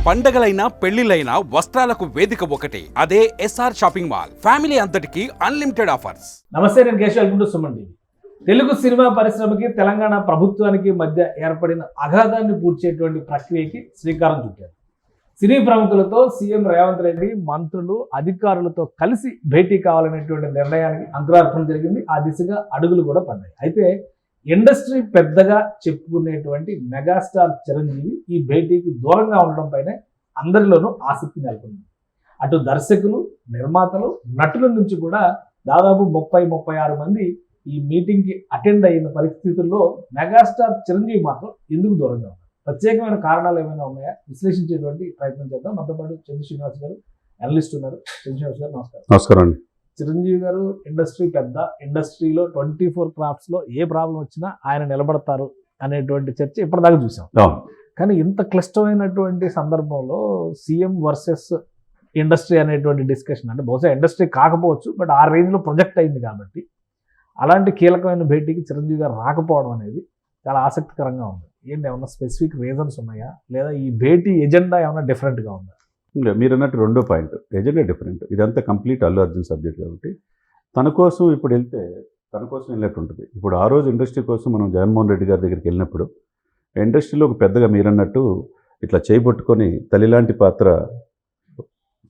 పండగలైనా పెళ్లిలైనా వస్త్రాలకు వేదిక ఒకటే, అదే ఎస్ఆర్ షాపింగ్ మాల్. ఫ్యామిలీ అంతటికి అన్లిమిటెడ్ ఆఫర్స్. నమస్తే, నేను Keshav. Welcome to Suman TV. Telugu cinema పరిశ్రమకి తెలంగాణ ప్రభుత్వానికి మధ్య ఏర్పడిన అగాధాన్ని పూడ్చేటువంటి ప్రక్రియకి శ్రీకారం చుట్టారు. సినీ ప్రముఖులతో సీఎం రేవంత్ రెడ్డి మంత్రులు అధికారులతో కలిసి భేటీ కావాలనేటువంటి నిర్ణయానికి అంకురార్పణ జరిగింది. ఆ దిశగా అడుగులు కూడా పడ్డాయి. అయితే ఇండస్ట్రీ పెద్దగా చెప్పుకునేటువంటి మెగాస్టార్ చిరంజీవి ఈ భేటీకి దూరంగా ఉండడం పైన అందరిలోనూ ఆసక్తి నెలకొంది. అటు దర్శకులు, నిర్మాతలు, నటుల నుంచి కూడా దాదాపు 30-36 మంది ఈ మీటింగ్కి అటెండ్ అయిన పరిస్థితుల్లో మెగాస్టార్ చిరంజీవి మాత్రం ఎందుకు దూరంగా ఉన్నారు? ప్రత్యేకమైన కారణాలు ఏమైనా ఉన్నాయా? విశ్లేషించేటువంటి ప్రయత్నం చేద్దాం. మనతో పాటు చంద్ర శ్రీనివాస్ గారు, అనలిస్ట్ ఉన్నారు. చంద్ర శ్రీనివాస్ గారు నమస్కారం. నమస్కారం అండి. చిరంజీవి గారు ఇండస్ట్రీ పెద్ద, ఇండస్ట్రీలో 24 క్రాఫ్ట్స్లో ఏ ప్రాబ్లం వచ్చినా ఆయన నిలబడతారు అనేటువంటి చర్చ ఇప్పటిదాకా చూసాం. కానీ ఇంత క్లిష్టమైనటువంటి సందర్భంలో సీఎం వర్సెస్ ఇండస్ట్రీ అనేటువంటి డిస్కషన్, అంటే బహుశా ఇండస్ట్రీ కాకపోవచ్చు, బట్ ఆ రేంజ్లో ప్రొజెక్ట్ అయింది కాబట్టి అలాంటి కీలకమైన భేటీకి చిరంజీవి గారు రాకపోవడం అనేది చాలా ఆసక్తికరంగా ఉంది. ఏంటి, ఏమన్నా స్పెసిఫిక్ రీజన్స్ ఉన్నాయా, లేదా ఈ భేటీ ఎజెండా ఏమైనా డిఫరెంట్గా ఉందా? ఇంకా మీరు అన్నట్టు రెండో పాయింట్, ఎజెండా డిఫరెంట్. ఇదంతా కంప్లీట్ అల్లు అర్జున్ సబ్జెక్ట్ కాబట్టి తన కోసం ఇప్పుడు వెళ్తే తన కోసం వెళ్ళినట్టు ఉంటుంది. ఇప్పుడు ఆ రోజు ఇండస్ట్రీ కోసం మనం జగన్మోహన్ రెడ్డి గారి దగ్గరికి వెళ్ళినప్పుడు ఇండస్ట్రీలో ఒక పెద్దగా మీరన్నట్టు ఇట్లా చేయబట్టుకొని తల్లిలాంటి పాత్ర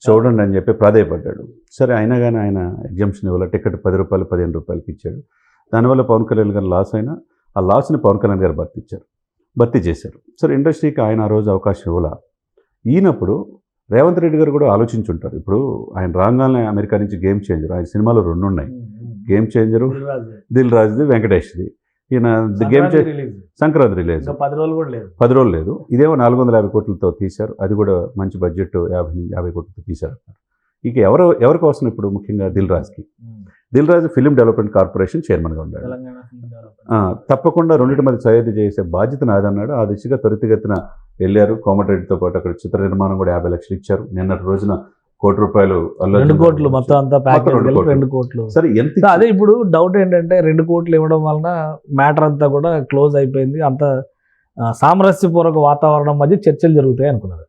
చూడండి అని చెప్పి ప్రాధాయపడ్డాడు. సరే, అయినా కానీ ఆయన ఎగ్జామ్షన్ ఇవ్వాలి, టికెట్ 10 రూపాయలు 15 రూపాయలకి ఇచ్చాడు. దానివల్ల పవన్ కళ్యాణ్ గారు లాస్ అయినా ఆ లాస్ని పవన్ కళ్యాణ్ గారు భర్తీ చేశారు. సరే, ఇండస్ట్రీకి ఆయన ఆ రోజు అవకాశం ఇవ్వాల. ఈయనప్పుడు రేవంత్ రెడ్డి గారు కూడా ఆలోచించుంటారు. ఇప్పుడు ఆయన రాగానే అమెరికా నుంచి గేమ్ చేంజర్, ఆయన సినిమాలు 2 ఉన్నాయి. గేమ్ చేంజరు దిల్ రాజుది, వెంకటేష్ది. ఈయన గేమ్ సంక్రాంతి రిలీజ్ 10 రోజులు లేదు. ఇదేమో 450 కోట్లతో తీశారు. అది కూడా మంచి బడ్జెట్, 50 కోట్లతో తీశారు. ఇక ఎవరి కోసం ఇప్పుడు ముఖ్యంగా Dil Raju film development corporation చైర్మన్గా ఉన్నాడు. తప్పకుండా రెండింటి మధ్య సయోధ్య చేసే బాధ్యత నాదన్నాడు. ఆ దిశగా త్వరితగతిన వెళ్ళారు. కోమటిరెడ్డితో పాటు అక్కడ చిత్ర నిర్మాణం కూడా 50 లక్షలు ఇచ్చారు. నిన్నటి రోజున ₹1 కోట్లు 2 కోట్లు మొత్తం అంతా ప్యాకేజ్ 2 కోట్లు. సరే, ఎంత అదే ఇప్పుడు డౌట్ ఏంటంటే 2 కోట్లు ఇవ్వడం వలన మ్యాటర్ అంతా కూడా క్లోజ్ అయిపోయింది. అంత సామరస్యపూర్వక వాతావరణం మధ్య చర్చలు జరుగుతాయి అనుకున్నారు.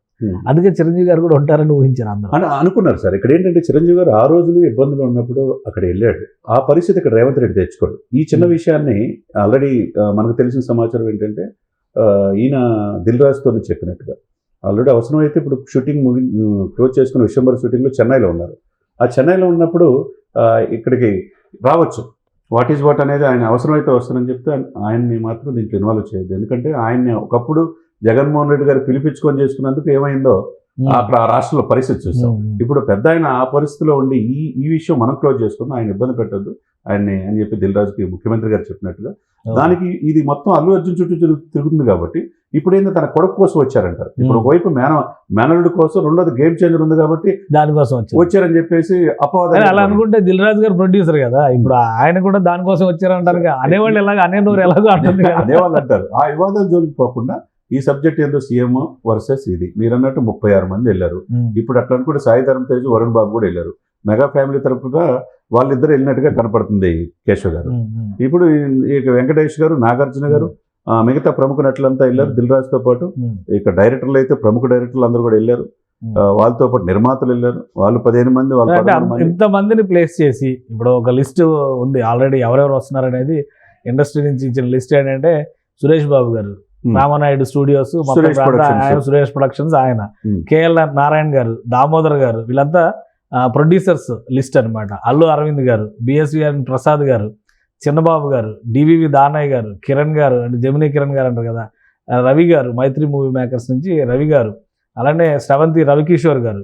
అందుకే చిరంజీవి గారు కూడా ఉంటారని ఊహించారు అందరూ అని అనుకున్నారు. సార్, ఇక్కడ ఏంటంటే చిరంజీవి గారు ఆ రోజున ఇబ్బందులు ఉన్నప్పుడు అక్కడ వెళ్ళాడు. ఆ పరిస్థితి ఇక్కడ రేవంత్ రెడ్డి తెచ్చుకోడు. ఈ చిన్న విషయాన్ని ఆల్రెడీ మనకు తెలిసిన సమాచారం ఏంటంటే ఈయన దిల్ రాజుతో చెప్పినట్టుగా ఆల్రెడీ అవసరమైతే ఇప్పుడు షూటింగ్ క్లోజ్ చేసుకున్న విశ్వంబర్ షూటింగ్లో చెన్నైలో ఉన్నారు. ఆ చెన్నైలో ఉన్నప్పుడు ఇక్కడికి రావచ్చు, వాట్ ఈజ్ వాట్ అనేది ఆయన అవసరమైతే వస్తారని చెప్తే ఆయన్ని మాత్రం దీంట్లో ఇన్వాల్వ్ చేయొద్దు. ఎందుకంటే ఆయన్ని ఒకప్పుడు జగన్మోహన్ రెడ్డి గారు పిలిపించుకొని చేసుకున్నందుకు ఏమైందో అక్కడ ఆ రాష్ట్రంలో పరిస్థితి చూస్తాం. ఇప్పుడు పెద్ద ఆయన ఆ పరిస్థితిలో ఉండి ఈ విషయం మనం క్లోజ్ చేసుకుందాం, ఆయన ఇబ్బంది పెట్టొద్దు ఆయన్ని అని చెప్పి దిల్ రాజుకి ముఖ్యమంత్రి గారు చెప్పినట్టుగా. దానికి ఇది మొత్తం అల్లు అర్జున్ చుట్టూ తిరుగుతుంది కాబట్టి ఇప్పుడు ఏంటంటే తన కొడుకు కోసం వచ్చారంటారు. ఇప్పుడు ఒకవైపు మేనల్లుడి కోసం, రెండోది గేమ్ చేంజర్ ఉంది కాబట్టి దానికోసం వచ్చారని చెప్పేసి అపవాదం. అలా అనుకుంటే దిల్ రాజు గారు ప్రొడ్యూసర్ కదా, ఇప్పుడు ఆయన కూడా దానికోసం వచ్చారంటారు. అనేవాళ్ళు ఎలాగో అనేవారు ఎలాగో అనేవాళ్ళు అంటారు. ఆ వివాదాలు జోలికి పోకుండా ఈ సబ్జెక్ట్ ఏందో సీఎం వర్సెస్ ఇది. మీరు అన్నట్టు 36 మంది వెళ్ళారు. ఇప్పుడు అట్లా అనుకుంటే సాయి ధరమ్ తేజ్, వరుణ్ బాబు కూడా వెళ్ళారు. మెగా ఫ్యామిలీ తరపున వాళ్ళిద్దరు వెళ్ళినట్టుగా కనపడుతుంది కేశవ్ గారు. ఇప్పుడు ఇక వెంకటేష్ గారు, నాగార్జున గారు, మిగతా ప్రముఖ నటులంతా వెళ్ళారు దిల్ రాజుతో పాటు. ఇక డైరెక్టర్లు అయితే ప్రముఖ డైరెక్టర్లు అందరూ కూడా వెళ్ళారు. వాళ్ళతో పాటు నిర్మాతలు వెళ్ళారు. వాళ్ళు 15 మంది, వాళ్ళు ఇంతమందిని ప్లేస్ చేసి ఇప్పుడు ఒక లిస్ట్ ఉంది ఆల్రెడీ ఎవరెవరు వస్తున్నారు అనేది. ఇండస్ట్రీ నుంచి ఇచ్చిన లిస్ట్ ఏంటంటే సురేష్ బాబు గారు, రామనాయుడు స్టూడియోస్, సురేష్ ప్రొడక్షన్స్ ఆయన, కేఎల్ నారాయణ గారు, దామోదర్ గారు, వీళ్ళంతా ప్రొడ్యూసర్స్ లిస్ట్ అనమాట. అల్లు అరవింద్ గారు, బిఎస్విఎన్ ప్రసాద్ గారు, చిన్నబాబు గారు, డివివి దానయ్య గారు, కిరణ్ గారు, అంటే జమినీ కిరణ్ గారు అంటారు కదా, రవి గారు, మైత్రి మూవీ మేకర్స్ నుంచి రవి గారు, అలానే శ్రవంతి రవికిషోర్ గారు,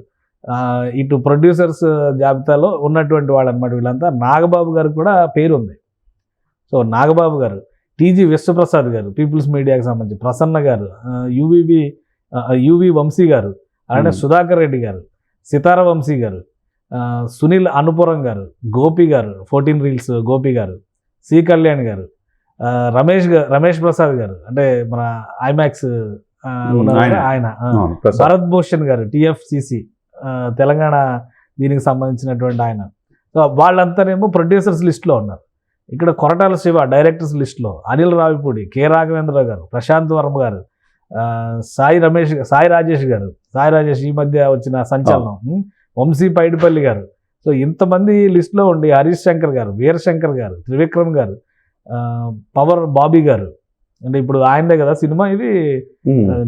ఇటు ప్రొడ్యూసర్స్ జాబితాలో ఉన్నటువంటి వాళ్ళు అనమాట. వీళ్ళంతా నాగబాబు గారు కూడా పేరు ఉంది. సో నాగబాబు గారు, టీజీ విశ్వప్రసాద్ గారు, పీపుల్స్ మీడియాకి సంబంధించి ప్రసన్న గారు, యువి వంశీ గారు, అలానే సుధాకర్ రెడ్డి గారు, సితార వంశీ గారు, సునీల్ అనుపురం గారు, గోపి గారు, 14 రీల్స్ గోపి గారు, సి కళ్యాణ్ గారు, రమేష్ ప్రసాద్ గారు, అంటే మన ఐమాక్స్ ఆయన, భరత్ భూషణ్ గారు, టిఎఫ్సిసి తెలంగాణ దీనికి సంబంధించినటువంటి ఆయన. సో వాళ్ళంతానేమో ప్రొడ్యూసర్స్ లిస్ట్లో ఉన్నారు. ఇక్కడ కొరటాల శివ డైరెక్టర్స్ లిస్టులో, అనిల్ రావిపూడి, కె రాఘవేంద్రరావు గారు, ప్రశాంత్ వర్మ గారు, సాయి రాజేష్ గారు, ఈ మధ్య వచ్చిన సంచలనం, వంశీ పైడిపల్లి గారు. సో ఇంతమంది లిస్ట్లో ఉండి హరీష్ శంకర్ గారు, వీరశంకర్ గారు, త్రివిక్రమ్ గారు, పవర్ బాబీ గారు, అంటే ఇప్పుడు ఆయనదే కదా సినిమా ఇది,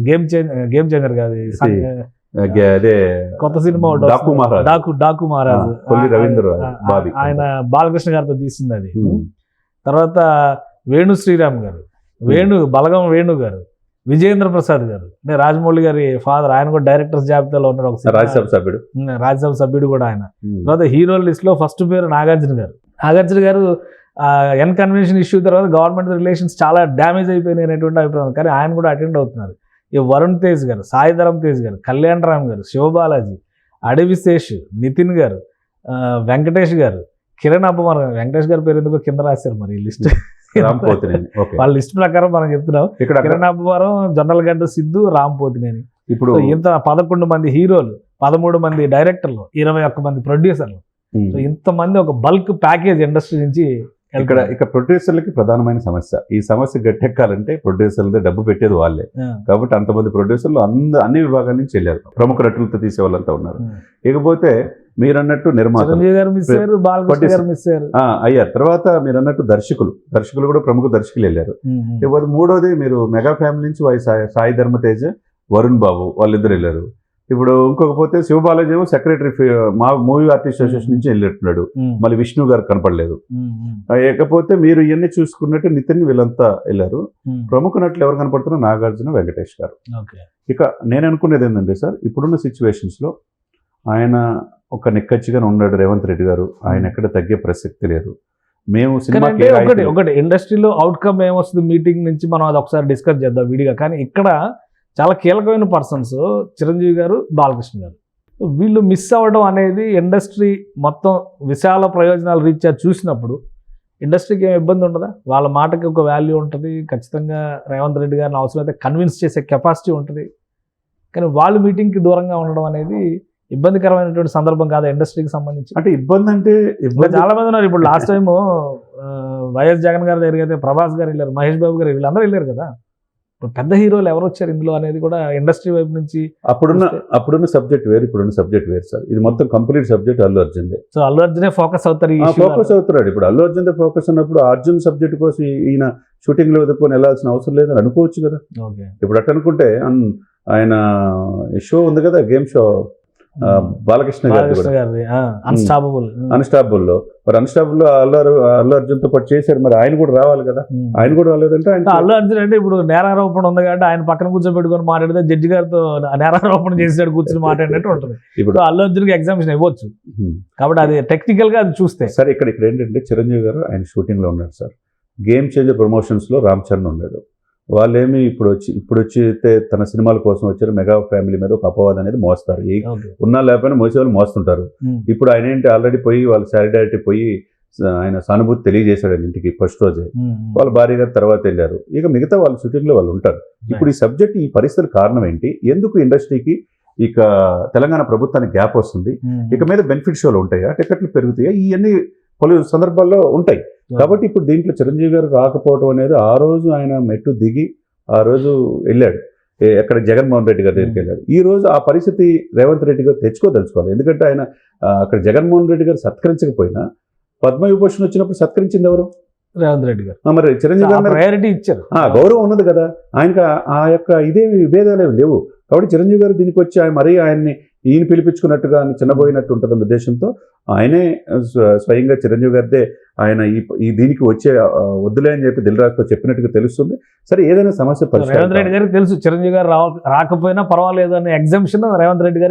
గేమ్ చేంజర్ కాదు, అదే కొత్త సినిమా డాకు మహారాజు, ఆయన బాలకృష్ణ గారితో తీసింది అది. తర్వాత వేణు శ్రీరామ్ గారు, బలగం వేణు గారు, విజయేంద్ర ప్రసాద్ గారు, అంటే రాజమౌళి గారి ఫాదర్, ఆయన కూడా డైరెక్టర్స్ జాబితాలో ఉన్నాడు, ఒక రాజ్యసభ సభ్యుడు కూడా ఆయన. తర్వాత హీరోల లిస్ట్ లో ఫస్ట్ పేరు నాగార్జున గారు. ఎన్ కన్వెన్షన్ ఇష్యూ తర్వాత గవర్నమెంట్ రిలేషన్స్ చాలా డ్యామేజ్ అయిపోయినాయి అనేటువంటి అభిప్రాయం, కానీ ఆయన కూడా అటెండ్ అవుతున్నారు. ఈ వరుణ్ తేజ్ గారు, సాయిధరం తేజ్ గారు, కళ్యాణ్ రామ్ గారు, శివబాలాజీ, అడవిశేష్, నితిన్ గారు, వెంకటేష్ గారు, కిరణ్ అబ్బవరం. వెంకటేష్ గారి పేరు ఎందుకో కింద రాశారు మరి ఈ లిస్ట్, వాళ్ళ లిస్ట్ ప్రకారం మనం చెప్తున్నాం. కిరణ్ అబ్బవరం, జొన్నలగడ్డ సిద్ధు, రామ్ పోతినేని. ఇప్పుడు ఇంత 11 మంది హీరోలు, 13 మంది డైరెక్టర్లు, 21 మంది ప్రొడ్యూసర్లు, ఇంతమంది ఒక బల్క్ ప్యాకేజ్ ఇండస్ట్రీ నుంచి. ఇక్కడ ప్రొడ్యూసర్లకి ప్రధానమైన సమస్య, ఈ సమస్య గట్టెక్కాలంటే ప్రొడ్యూసర్లదే డబ్బు పెట్టేది వాళ్ళే. కాబట్టి అంతమంది ప్రొడ్యూసర్లు అన్ని విభాగాల నుంచి వెళ్ళారు, ప్రముఖ నటులతో తీసే వాళ్ళంతా ఉన్నారు. ఇకపోతే మీరన్నట్టు నిర్మాతలు అయ్యారు, తర్వాత మీరు అన్నట్టు దర్శకులు కూడా ప్రముఖ దర్శకులు వెళ్ళారు. ఇకపోతే మూడోది మీరు మెగా ఫ్యామిలీ నుంచి సాయి ధర్మతేజ, వరుణ్ బాబు వాళ్ళిద్దరు వెళ్ళారు. ఇప్పుడు ఇంకొక పోతే శివబాలాజీ ఏమో సెక్రటరీ మా మూవీ ఆర్టిస్ట్ అసోసియేషన్ నుంచి వెళ్ళినట్టున్నాడు, మళ్ళీ విష్ణు గారు కనపడలేదు. ఇకపోతే మీరు ఇవన్నీ చూసుకున్నట్టు నితిన్ వీళ్ళంతా వెళ్ళారు. ప్రముఖ నటులు ఎవరు కనపడుతున్నారు? నాగార్జున, వెంకటేష్ గారు. ఇక నేను అనుకునేది ఏంటంటే సార్, ఇప్పుడున్న సిచ్యువేషన్స్ లో ఆయన ఒక నిక్కచ్చిగా ఉన్నాడు రేవంత్ రెడ్డి గారు, ఆయన ఎక్కడ తగ్గే ప్రసక్తి లేదు. మేము సినిమా ఒకటి ఇండస్ట్రీలో అవుట్కమ్ ఏమొస్తుంది మీటింగ్ నుంచి మనం అది ఒకసారి డిస్కస్ చేద్దాం విడిగా. కానీ ఇక్కడ చాలా కీలకమైన పర్సన్స్ చిరంజీవి గారు, బాలకృష్ణ గారు, వీళ్ళు మిస్ అవ్వడం అనేది ఇండస్ట్రీ మొత్తం విశాల ప్రయోజనాలు రీత్యా చూసినప్పుడు ఇండస్ట్రీకి ఏం ఇబ్బంది ఉండదా? వాళ్ళ మాటకి ఒక వాల్యూ ఉంటుంది, ఖచ్చితంగా రేవంత్ రెడ్డి గారిని అవసరమైతే కన్విన్స్ చేసే కెపాసిటీ ఉంటుంది. కానీ వాళ్ళు మీటింగ్కి దూరంగా ఉండడం అనేది ఇబ్బందికరమైనటువంటి సందర్భం కాదా ఇండస్ట్రీకి సంబంధించి? అంటే ఇబ్బంది అంటే చాలా మంది ఉన్నారు. ఇప్పుడు లాస్ట్ టైం వైఎస్ జగన్ గారి దగ్గరికి అయితే ప్రభాస్ గారు వెళ్ళారు, మహేష్ బాబు గారు, వీళ్ళందరూ వెళ్ళారు కదా. ఇప్పుడు పెద్ద హీరోలు ఎవరు వచ్చారు ఇందులో అనేది కూడా ఇండస్ట్రీ వైపు నుంచి. అప్పుడున్న సబ్జెక్ట్ వేరు, ఇప్పుడున్న సబ్జెక్ట్ వేరు సార్. ఇది మొత్తం complete subject Allu Arjun. So Allu అర్జునే ఫోకస్ అవుతారు, ఇప్పుడు అల్లు అర్జున్ ఫోకస్ ఉన్నప్పుడు అర్జున్ సబ్జెక్ట్ కోసం ఈయన షూటింగ్ లో వెతుక్కొని వెళ్ళాల్సిన అవసరం లేదని అనుకోవచ్చు కదా. ఇప్పుడు అట్ట అనుకుంటే ఆయన షో ఉంది కదా, గేమ్ షో బాలకృష్ణ గారి అన్స్టాపబుల్ లో, మరి అన్స్టాపబుల్ అల్లు అర్జున్ తో పాటు చేశారు, మరి ఆయన కూడా రావాలి కదా. ఆయన కూడా రాలేదంటే అల్లు అర్జున్ అంటే ఇప్పుడు నేరారోపణ ఉంది కాబట్టి ఆయన పక్కన కూర్చోబెట్టుకొని మాట్లాడితే జడ్జి గారితో నేరారోపణ చేసినట్టు కూర్చొని మాట్లాడినట్టు ఉంటుంది. ఇప్పుడు అల్లు అర్జున్ కి ఎగ్జామినేషన్ ఇవ్వచ్చు కాబట్టి అది టెక్నికల్ గా అది చూస్తే. సార్ ఇక్కడ ఏంటంటే చిరంజీవి గారు ఆయన షూటింగ్ లో ఉన్నాడు సార్. గేమ్ చేంజర్ ప్రమోషన్స్ లో రామ్ చరణ్ ఉన్నాడు. వాళ్ళేమి ఇప్పుడు వచ్చి తన సినిమాల కోసం వచ్చారు, మెగా ఫ్యామిలీ మీద ఒక అపవాదం అనేది మోస్తారు. ఉన్నా లేకపోయినా మోసేవాళ్ళు మోస్తుంటారు. ఇప్పుడు ఆయన ఏంటి ఆల్రెడీ పోయి వాళ్ళ సాలిడారిటీ పోయి ఆయన సానుభూతి తెలియజేశాడు ఇంటికి ఫస్ట్ రోజే. వాళ్ళ భార్య గారు తర్వాత వెళ్ళారు. ఇక మిగతా వాళ్ళ షూటింగ్ లో వాళ్ళు ఉంటారు. ఇప్పుడు ఈ సబ్జెక్ట్, ఈ పరిస్థితుల కారణం ఏంటి, ఎందుకు ఇండస్ట్రీకి ఇక తెలంగాణ ప్రభుత్వానికి గ్యాప్ వస్తుంది, ఇక మీద బెనిఫిట్ షోలు ఉంటాయా, టికెట్లు పెరుగుతాయా, ఇవన్నీ పలు సందర్భాల్లో ఉంటాయి. కాబట్టి ఇప్పుడు దీంట్లో చిరంజీవి గారు రాకపోవడం అనేది, ఆ రోజు ఆయన మెట్టు దిగి ఆ రోజు వెళ్ళాడు ఎక్కడ జగన్మోహన్ రెడ్డి గారి దగ్గరికి వెళ్ళాడు. ఈ రోజు ఆ పరిస్థితి రేవంత్ రెడ్డి గారు తెచ్చుకోదలుచుకోవాలి. ఎందుకంటే ఆయన అక్కడ జగన్మోహన్ రెడ్డి గారు సత్కరించకపోయినా పద్మవిభూషణ్ వచ్చినప్పుడు సత్కరించింది ఎవరు? రేవంత్ రెడ్డి గారు. మరి చిరంజీవి గారు ప్రయారిటీ ఇచ్చారు, గౌరవం ఉన్నది కదా ఆయనకి. ఆ యొక్క ఇదేమి విభేదాలు లేవు. కాబట్టి చిరంజీవి గారు దీనికి వచ్చి ఆయన్ని ఈయన పిలిపించుకున్నట్టుగా చిన్నపోయినట్టు ఉంటుందన్న ఉద్దేశంతో ఆయనే స్వయంగా చిరంజీవి గారిదే ఆయన ఈ దీనికి వచ్చే వద్దులే అని చెప్పి దిల్ రాజుతో చెప్పినట్టుగా తెలుస్తుంది. సరే, ఏదైనా సమస్య రేవంత్ రెడ్డి గారికి తెలుసు చిరంజీవి గారు రాకపోయినా పర్వాలేదు అనే ఎగ్జామ్షన్ రేవంత్ రెడ్డి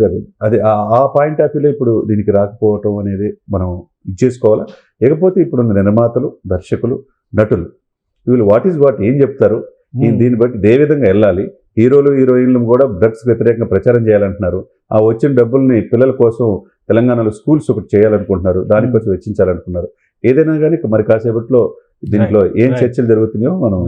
గారు. అది ఆ పాయింట్ ఆఫ్ వ్యూలో ఇప్పుడు దీనికి రాకపోవటం అనేది మనం ఇచ్చేసుకోవాలా. లేకపోతే ఇప్పుడున్న నిర్మాతలు, దర్శకులు, నటులు వీళ్ళు వాట్ ఏం చెప్తారు, దీన్ని బట్టి ఏ విధంగా వెళ్ళాలి. హీరోలు, హీరోయిన్లు కూడా డ్రగ్స్ వ్యతిరేకంగా ప్రచారం చేయాలంటున్నారు. ఆ వచ్చిన డబ్బుల్ని పిల్లల కోసం తెలంగాణలో స్కూల్స్ ఒకటి చేయాలనుకుంటున్నారు, దానికోసం వెచ్చించాలనుకున్నారు. ఏదైనా కానీ మరి కాసేపట్లో దీంట్లో ఏం చర్చలు జరుగుతున్నాయో మనం.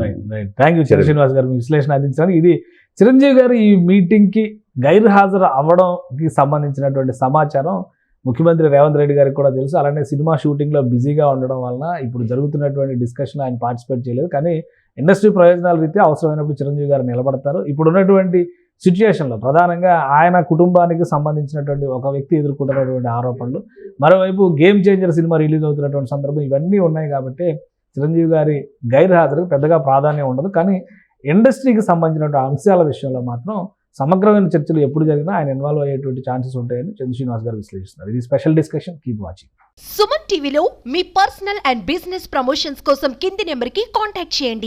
థ్యాంక్ యూ శ్రీనివాస్ గారు మీ విశ్లేషణ అందించడానికి. ఇది చిరంజీవి గారు ఈ మీటింగ్కి గైర్హాజరు అవ్వడంకి సంబంధించినటువంటి సమాచారం ముఖ్యమంత్రి రేవంత్ రెడ్డి గారికి కూడా తెలుసు. అలానే సినిమా షూటింగ్లో బిజీగా ఉండడం వలన ఇప్పుడు జరుగుతున్నటువంటి డిస్కషన్లో ఆయన పార్టిసిపేట్ చేయలేదు. కానీ ఇండస్ట్రీ ప్రయోజనాల రీత్యా అవసరమైనప్పుడు చిరంజీవి గారు నిలబడతారు. ఇప్పుడు ఉన్నటువంటి సిచ్యుయేషన్లో ప్రధానంగా ఆయన కుటుంబానికి సంబంధించినటువంటి ఒక వ్యక్తి ఎదుర్కొంటున్నటువంటి ఆరోపణలు, మరోవైపు గేమ్ చేంజర్ సినిమా రిలీజ్ అవుతున్నటువంటి సందర్భం, ఇవన్నీ ఉన్నాయి కాబట్టి చిరంజీవి గారి గైర్హాజరుకు పెద్దగా ప్రాధాన్యం ఉండదు. కానీ ఇండస్ట్రీకి సంబంధించినటువంటి అంశాల విషయంలో మాత్రం సమగ్రమైన చర్చలు ఎప్పుడు జరిగినా ఆయన ఇన్వాల్వ్ అయ్యేటువంటి ఛాన్సెస్ ఉంటాయని చంద్ర శ్రీనివాస్ గారు విశ్లేషిస్తున్నారు. ఇది special discussion. Keep watching. Suman టీవీలో మీ పర్సనల్ అండ్ బిజినెస్ ప్రమోషన్స్ కోసం కింది నెంబర్కి కాంటాక్ట్ చేయండి.